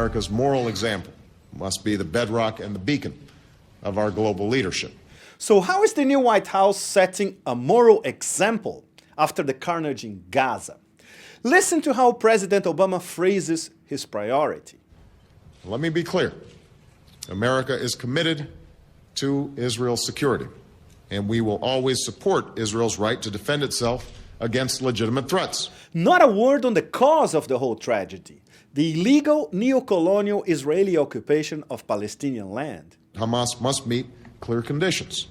America's moral example must be the bedrock and the beacon of our global leadership. So how is the new White House setting a moral example after the carnage in Gaza? Listen to how President Obama phrases his priority. Let me be clear. America is committed to Israel's security, and we will always support Israel's right to defend itself against legitimate threats. Not a word on the cause of the whole tragedy, the illegal neo-colonial Israeli occupation of Palestinian land. Hamas must meet clear conditions,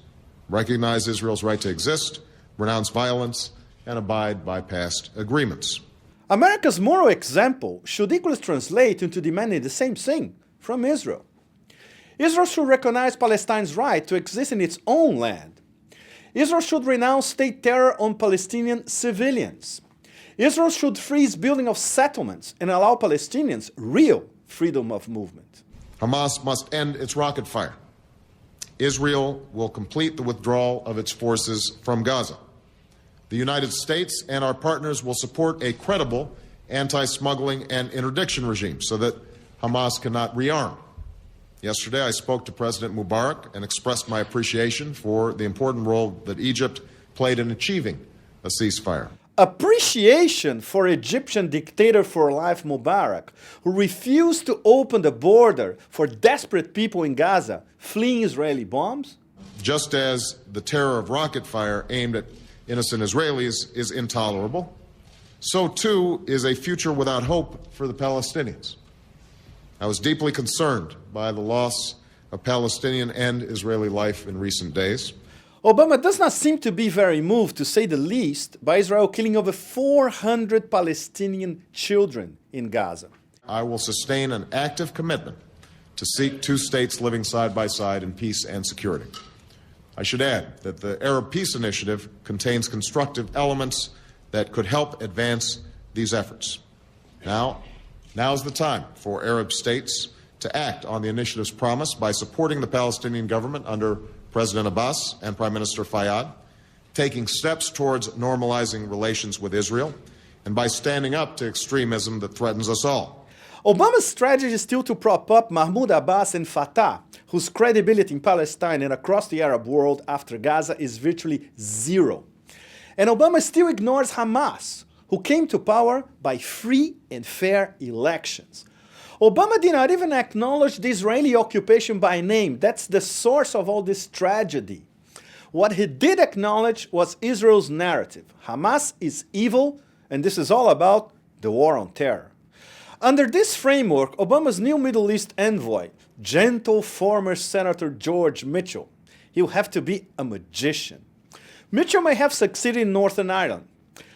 recognize Israel's right to exist, renounce violence, and abide by past agreements. America's moral example should equally translate into demanding the same thing from Israel. Israel should recognize Palestine's right to exist in its own land. Israel should renounce state terror on Palestinian civilians. Israel should freeze building of settlements and allow Palestinians real freedom of movement. Hamas must end its rocket fire. Israel will complete the withdrawal of its forces from Gaza. The United States and our partners will support a credible anti-smuggling and interdiction regime so that Hamas cannot rearm. Yesterday, I spoke to President Mubarak and expressed my appreciation for the important role that Egypt played in achieving a ceasefire. Appreciation for Egyptian dictator for life Mubarak, who refused to open the border for desperate people in Gaza fleeing Israeli bombs? Just as the terror of rocket fire aimed at innocent Israelis is intolerable, so too is a future without hope for the Palestinians. I was deeply concerned by the loss of Palestinian and Israeli life in recent days. Obama does not seem to be very moved, to say the least, by Israel killing over 400 Palestinian children in Gaza. I will sustain an active commitment to seek two states living side by side in peace and security. I should add that the Arab Peace Initiative contains constructive elements that could help advance these efforts. Now's the time for Arab states to act on the initiative's promise by supporting the Palestinian government under President Abbas and Prime Minister Fayyad, taking steps towards normalizing relations with Israel, and by standing up to extremism that threatens us all. Obama's strategy is still to prop up Mahmoud Abbas and Fatah, whose credibility in Palestine and across the Arab world after Gaza is virtually zero. And Obama still ignores Hamas, who came to power by free and fair elections. Obama did not even acknowledge the Israeli occupation by name. That's the source of all this tragedy. What he did acknowledge was Israel's narrative. Hamas is evil, and this is all about the war on terror. Under this framework, Obama's new Middle East envoy, gentle former Senator George Mitchell, he'll have to be a magician. Mitchell may have succeeded in Northern Ireland.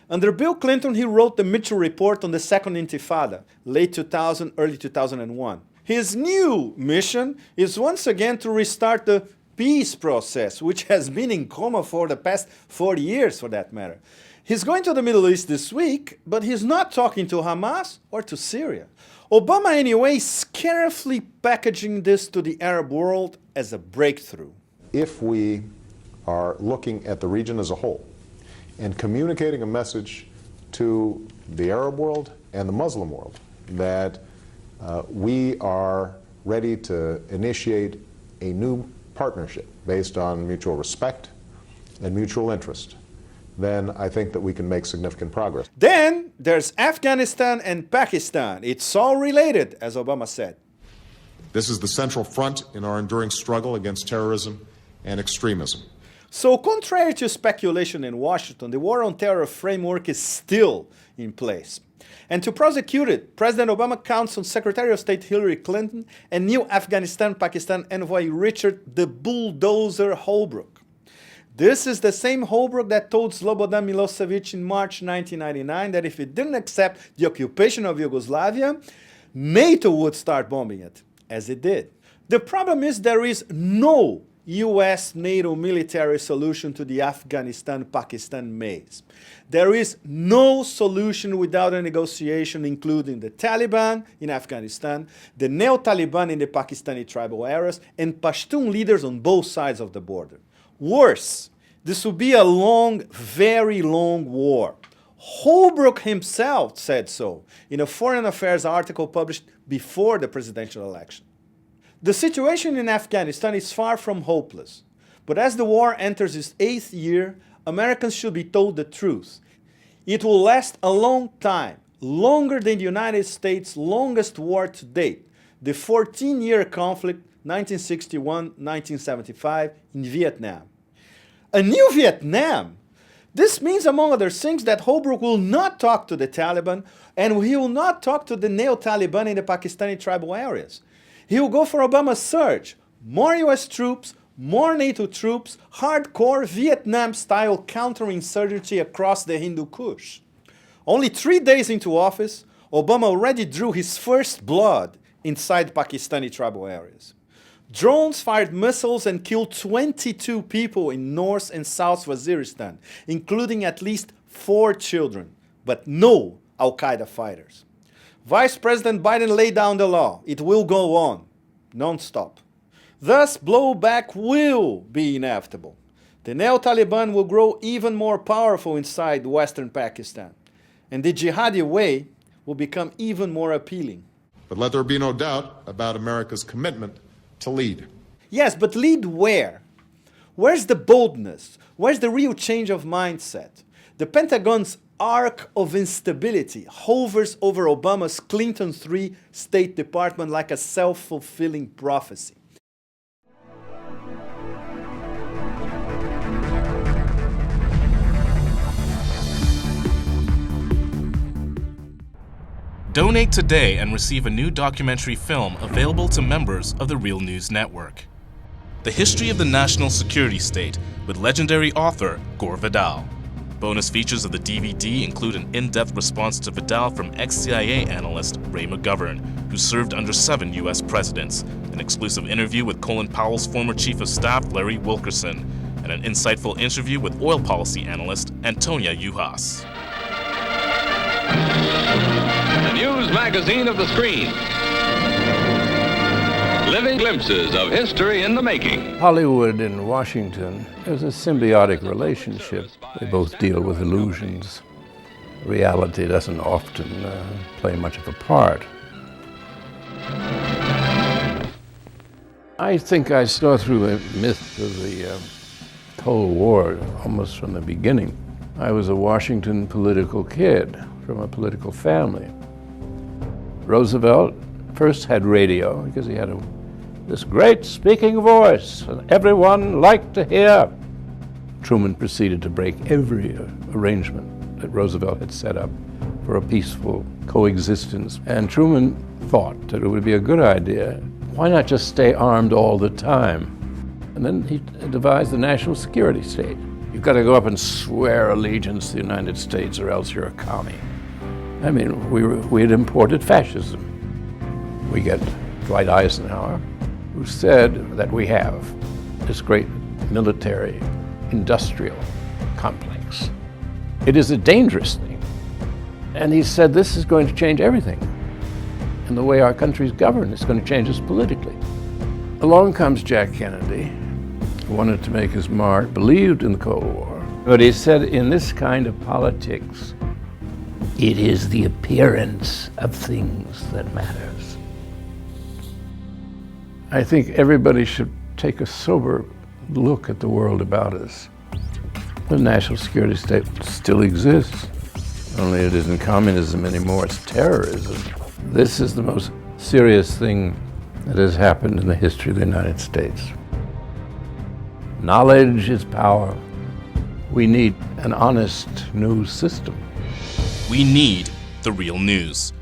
Under Bill Clinton, he wrote the Mitchell Report on the Second Intifada, late 2000, early 2001. His new mission is once again to restart the peace process, which has been in coma for the past 40 years, for that matter. He's going to the Middle East this week, but he's not talking to Hamas or to Syria. Obama, anyway, is carefully packaging this to the Arab world as a breakthrough. If we are looking at the region as a whole, and communicating a message to the Arab world and the Muslim world that we are ready to initiate a new partnership based on mutual respect and mutual interest, then I think that we can make significant progress. Then there's Afghanistan and Pakistan. It's all related, as Obama said. This is the central front in our enduring struggle against terrorism and extremism. So contrary to speculation in Washington, the war on terror framework is still in place. And to prosecute it, President Obama counts on Secretary of State Hillary Clinton and new Afghanistan-Pakistan envoy Richard the Bulldozer Holbrooke. This is the same Holbrooke that told Slobodan Milosevic in March 1999 that if he didn't accept the occupation of Yugoslavia, NATO would start bombing it, as it did. The problem is there is no US-NATO military solution to the Afghanistan-Pakistan maze. There is no solution without a negotiation including the Taliban in Afghanistan, the neo-Taliban in the Pakistani tribal areas, and Pashtun leaders on both sides of the border. Worse, this will be a long, very long war. Holbrooke himself said so in a Foreign Affairs article published before the presidential election. The situation in Afghanistan is far from hopeless, but as the war enters its 8th year, Americans should be told the truth. It will last a long time, longer than the United States' longest war to date, the 14-year conflict 1961-1975 in Vietnam. A new Vietnam? This means, among other things, that Holbrooke will not talk to the Taliban, and he will not talk to the neo-Taliban in the Pakistani tribal areas. He will go for Obama's surge, more US troops, more NATO troops, hardcore Vietnam-style counterinsurgency across the Hindu Kush. Only 3 days into office, Obama already drew his first blood inside Pakistani tribal areas. Drones fired missiles and killed 22 people in North and South Waziristan, including at least 4 children, but no Al-Qaeda fighters. Vice President Biden laid down the law. It will go on, non-stop. Thus, blowback will be inevitable. The neo-Taliban will grow even more powerful inside western Pakistan, and the jihadi way will become even more appealing. But let there be no doubt about America's commitment to lead. Yes, but lead where? Where's the boldness? Where's the real change of mindset? The Pentagon's arc of instability hovers over Obama's Clinton III State Department like a self-fulfilling prophecy. Donate today and receive a new documentary film available to members of the Real News Network. The History of the National Security State with legendary author Gore Vidal. Bonus features of the DVD include an in-depth response to Vidal from ex-CIA analyst Ray McGovern, who served under 7 U.S. presidents, an exclusive interview with Colin Powell's former Chief of Staff Larry Wilkerson, and an insightful interview with oil policy analyst Antonia Juhas. The news magazine of the screen. Living glimpses of history in the making. Hollywood and Washington is a symbiotic relationship. They both deal with illusions. Reality doesn't often play much of a part. I think I saw through the myth of the Cold War almost from the beginning. I was a Washington political kid from a political family. Roosevelt first had radio because he had this great speaking voice and everyone liked to hear. Truman proceeded to break every arrangement that Roosevelt had set up for a peaceful coexistence. And Truman thought that it would be a good idea. Why not just stay armed all the time? And then he devised the national security state. You've got to go up and swear allegiance to the United States or else you're a commie. I mean, we had imported fascism. We get Dwight Eisenhower, who said that we have this great military industrial complex. It is a dangerous thing. And he said this is going to change everything. And the way our country's governed is going to change us politically. Along comes Jack Kennedy, who wanted to make his mark, believed in the Cold War. But he said, in this kind of politics, it is the appearance of things that matters. I think everybody should take a sober look at the world about us. The national security state still exists, only it isn't communism anymore, it's terrorism. This is the most serious thing that has happened in the history of the United States. Knowledge is power. We need an honest news system. We need the real news.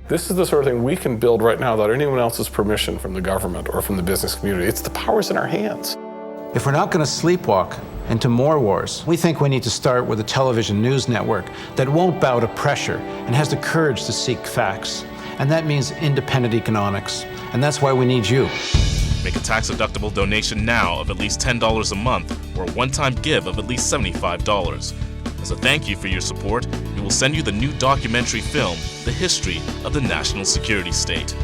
This is the sort of thing we can build right now without anyone else's permission from the government or from the business community. It's the powers in our hands. If we're not going to sleepwalk into more wars, we think we need to start with a television news network that won't bow to pressure and has the courage to seek facts. And that means independent economics. And that's why we need you. Make a tax-deductible donation now of at least $10 a month or a one-time give of at least $75. As a thank you for your support, we will send you the new documentary film, The History of the National Security State.